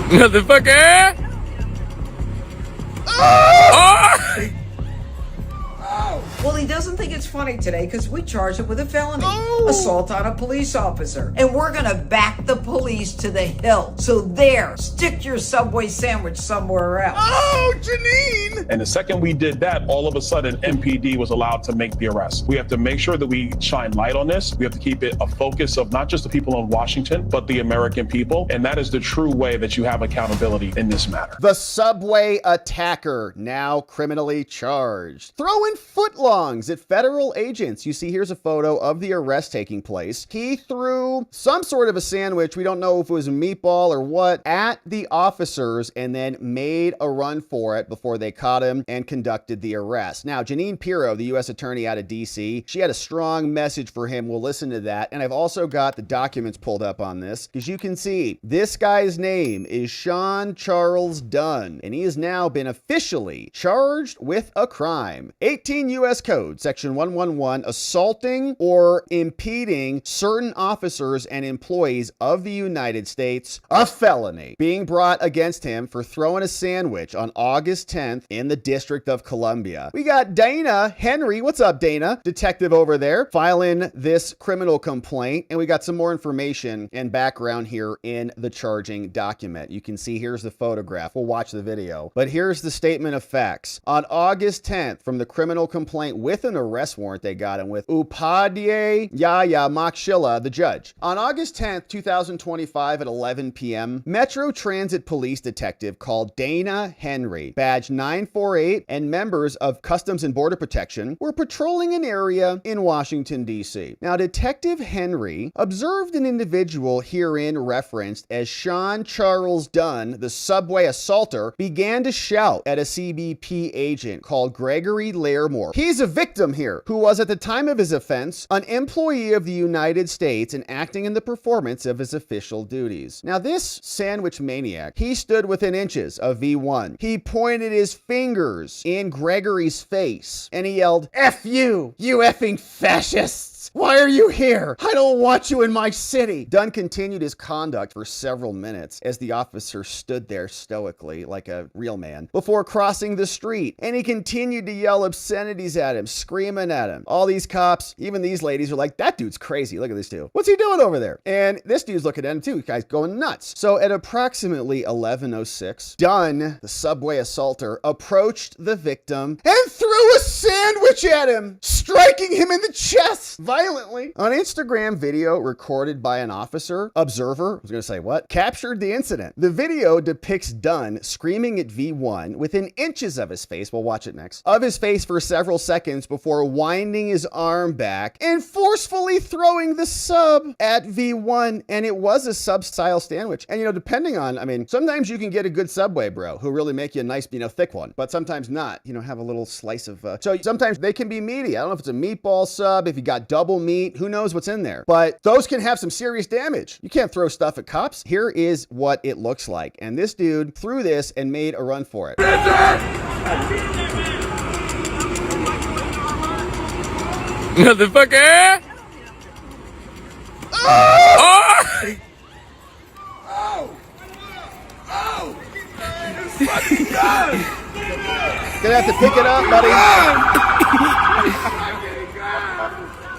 Motherfucker! Oh! Well, he doesn't think it's funny today because we charged him with a felony. Assault on a police officer. And we're going to back the police to the hill. So there, stick your Subway sandwich somewhere else. Oh, Jeanine! And the second we did that, all of a sudden, MPD was allowed to make the arrest. We have to make sure that we shine light on this. We have to keep it a focus of not just the people in Washington, but the American people. And that is the true way that you have accountability in this matter. The Subway attacker now criminally charged. Throwing footlongs at federal agents. You see, here's a photo of the arrest taking place. He threw some sort of a sandwich, we don't know if it was a meatball or what, at the officers and then made a run for it before they caught him and conducted the arrest. Now, Jeanine Pirro, the U.S. attorney out of D.C., she had a strong message for him. We'll listen to that. And I've also got the documents pulled up on this because you can see this guy's name is Shawn Charles Dunn, and he has now been officially charged with a crime. 18 U.S. Code, Section 111, assaulting or impeding certain officers and employees of the United States, a felony being brought against him for throwing a sandwich on August 10th in the District of Columbia. We got Dana Henry. What's up, Dana? Detective over there filing this criminal complaint. And we got some more information and background here in the charging document. You can see here's the photograph. We'll watch the video. But here's the statement of facts. On August 10th, from the criminal complaint with an arrest warrant they got him with, Upadhyay Yaya Makshila, the judge. On August 10th, 2025 at 11 p.m., Metro Transit Police detective called Dana Henry, badge 948, and members of Customs and Border Protection were patrolling an area in Washington, D.C. Now, Detective Henry observed an individual herein referenced as Shawn Charles Dunn, the Subway assaulter, began to shout at a CBP agent called Gregory Larimore. He's a victim here, who was at the time of his offense an employee of the United States and acting in the performance of his official duties. Now, this sandwich maniac, he stood within inches of V1. He pointed his fingers in Gregory's face and he yelled, "F you, you effing fascists! Why are you here? I don't want you in my city." Dunn continued his conduct for several minutes as the officer stood there stoically like a real man before crossing the street, and he continued to yell obscenities at him, screaming at him. All these cops, even these ladies, are like, "That dude's crazy. Look at this dude. What's he doing over there?" And this dude's looking at him too. The guy's going nuts. So at approximately 11:06, Dunn, the Subway assaulter, approached the victim and threw a sandwich at him, striking him in the chest violently. An Instagram video recorded by an officer, observer, I was going to say what, captured the incident. The video depicts Dunn screaming at V1 within inches of his face, we'll watch it next, of his face for several seconds before winding his arm back and forcefully throwing the sub at V1. And it was a sub-style sandwich. And, you know, depending on, I mean, sometimes you can get a good Subway bro who really make you a nice, you know, thick one, but sometimes not, you know, have a little slice of, so sometimes they can be meaty. I don't know if it's a meatball sub, if you got double meat, who knows what's in there, but those can have some serious damage. You can't throw stuff at cops. Here is what it looks like. And this dude threw this and made a run for it. Motherfucker! Oh! Gonna have to pick it up, buddy.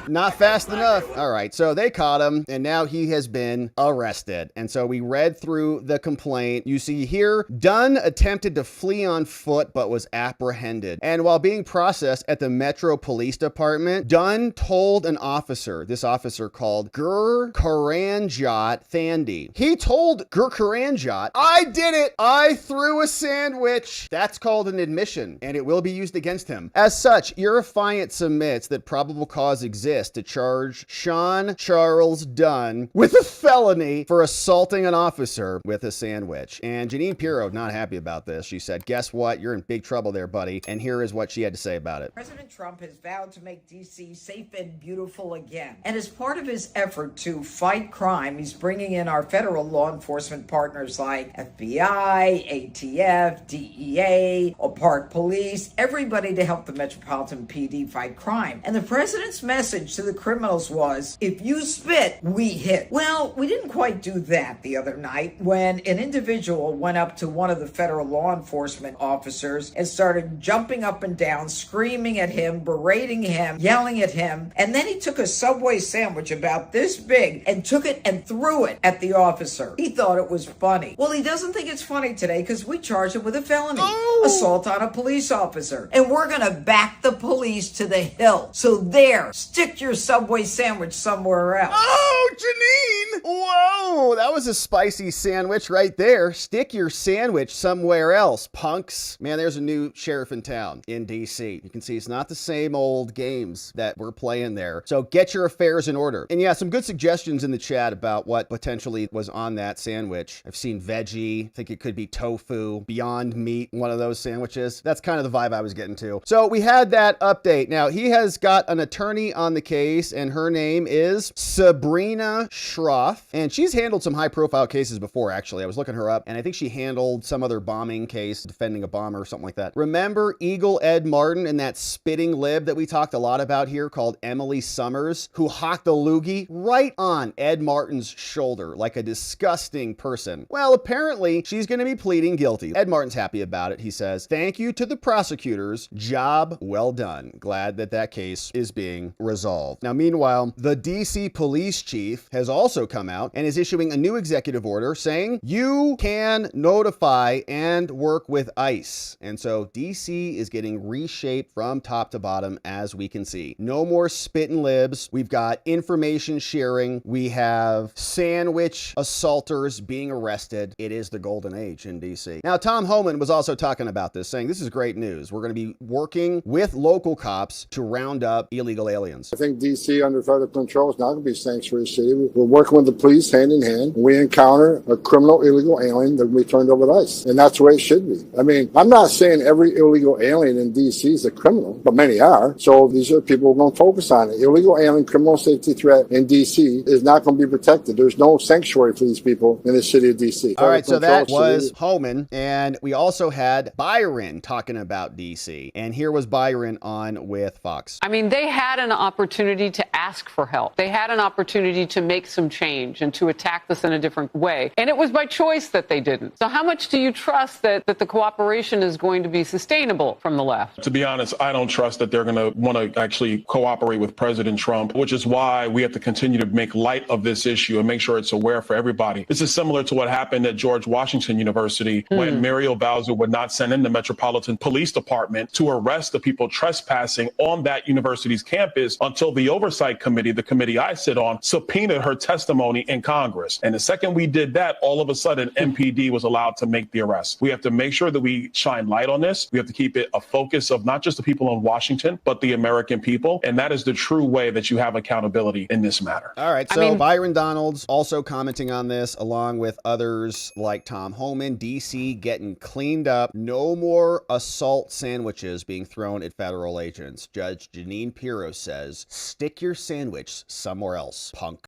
Not fast enough. All right, so they caught him, and now he has been arrested. And so we read through the complaint. You see here, Dunn attempted to flee on foot, but was apprehended. And while being processed at the Metro Police Department, Dunn told an officer, this officer called Gurkaranjot Thandi. He told Gurkaranjot, "I did it. I threw a sandwich." That's called an admission, and it will be used against him. As such, Euroffiant submits that probable cause exists to charge Shawn Charles Dunn with a felony for assaulting an officer with a sandwich. And Jeanine Pirro not happy about this. She said, "Guess what? You're in big trouble there, buddy." And here is what she had to say about it. President Trump has vowed to make D.C. safe and beautiful again. And as part of his effort to fight crime, he's bringing in our federal law enforcement partners like FBI, ATF, DEA, or Park Police, everybody to help the Metropolitan PD fight crime. And the president's message message to the criminals was, if you spit, we hit. Well, we didn't quite do that the other night when an individual went up to one of the federal law enforcement officers and started jumping up and down, screaming at him, berating him, yelling at him. And then he took a Subway sandwich about this big and took it and threw it at the officer. He thought it was funny. Well, he doesn't think it's funny today because we charged him with a felony, assault on a police officer. And we're going to back the police to the hill. So there, stick your Subway sandwich somewhere else. Oh, Jeanine! Whoa, that was a spicy sandwich right there. Stick your sandwich somewhere else, punks. Man, there's a new sheriff in town in DC. You can see it's not the same old games that we're playing there. So get your affairs in order. And yeah, some good suggestions in the chat about what potentially was on that sandwich. I've seen veggie. I think it could be tofu, Beyond Meat, one of those sandwiches. That's kind of the vibe I was getting to. So we had that update. Now, he has got an attorney on the case, and her name is Sabrina Schroff. And she's handled some high-profile cases before, actually. I was looking her up, and I think she handled some other bombing case, defending a bomber or something like that. Remember Eagle Ed Martin and that spitting lib that we talked a lot about here called Emily Summers, who hocked a loogie right on Ed Martin's shoulder like a disgusting person? Well, apparently she's going to be pleading guilty. Ed Martin's happy about it. He says, "Thank you to the prosecutors. Job well done. Glad that that case is being resolved." Now, meanwhile, the DC police chief has also come out and is issuing a new executive order saying you can notify and work with ICE. And so DC is getting reshaped from top to bottom, as we can see. No more spit and libs. We've got information sharing. We have sandwich assaulters being arrested. It is the golden age in DC. Now, Tom Homan was also talking about this, saying this is great news. We're going to be working with local cops to round up illegal aliens. I think D.C. under federal control is not going to be a sanctuary city. We're working with the police hand in hand. When we encounter a criminal illegal alien, they're going to be turned over to ICE. And that's the way it should be. I mean, I'm not saying every illegal alien in D.C. is a criminal, but many are. So these are people we're going to focus on. It. Illegal alien criminal safety threat in D.C. is not going to be protected. There's no sanctuary for these people in the city of D.C. All right, so that was Homan. And we also had Byron talking about D.C. And here was Byron on with Fox. I mean, they had an opportunity to ask for help. They had an opportunity to make some change and to attack this in a different way. And it was by choice that they didn't. So how much do you trust that the cooperation is going to be sustainable from the left? To be honest, I don't trust that they're going to want to actually cooperate with President Trump, which is why we have to continue to make light of this issue and make sure it's aware for everybody. This is similar to what happened at George Washington University when Muriel Bowser would not send in the Metropolitan Police Department to arrest the people trespassing on that university's campus until the Oversight Committee, the committee I sit on, subpoenaed her testimony in Congress. And the second we did that, all of a sudden, MPD was allowed to make the arrest. We have to make sure that we shine light on this. We have to keep it a focus of not just the people in Washington, but the American people. And that is the true way that you have accountability in this matter. All right. So Byron Donalds also commenting on this, along with others like Tom Homan. DC getting cleaned up. No more assault sandwiches being thrown at federal agents. Judge Jeanine Pirro says, stick your sandwich somewhere else, punk.